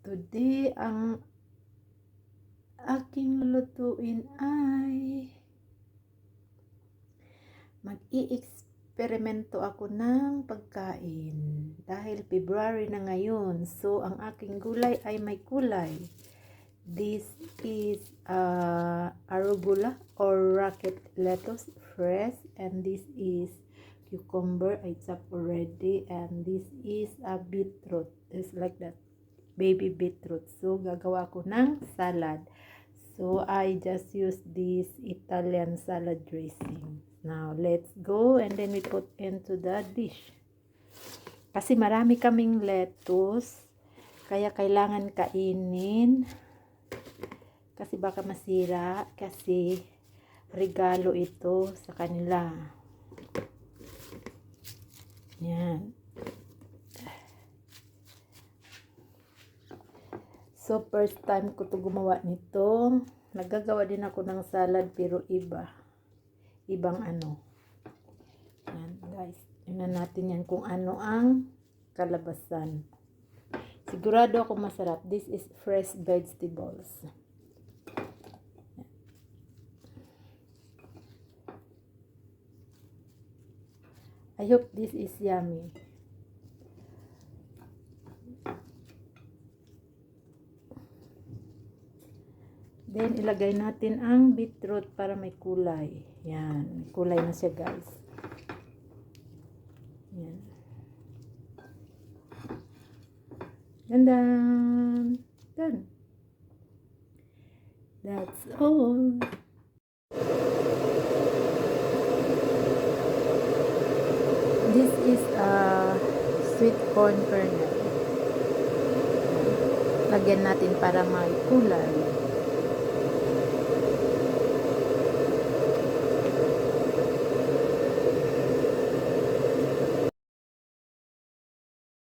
Today, ang aking lulutuin ay mag-i-eksperimento ako ng pagkain dahil February na ngayon. So, ang aking gulay ay may kulay. This is arugula or rocket lettuce fresh, and this is cucumber I chopped already, and this is a beetroot. It's like that, baby beetroot. So gagawa ko ng salad. So I just use this Italian salad dressing. Now let's go, and then we put into the dish. Kasi marami kaming lettuce, kaya kailangan kainin. Kasi baka masira, kasi regalo ito sa kanila. Yan. So, first time ko to gumawa nito. Nagagawa din ako ng salad, pero iba. Ibang ano. Yan, guys. Tingnan natin yan kung ano ang kalabasan. Sigurado ako masarap. This is fresh vegetables. I hope this is yummy. Then, ilagay natin ang beetroot para may kulay. Yan. May kulay na siya, guys. Yan. Gandang! Done. That's all. This is a sweet corn kernel. Lagyan natin para may kulay.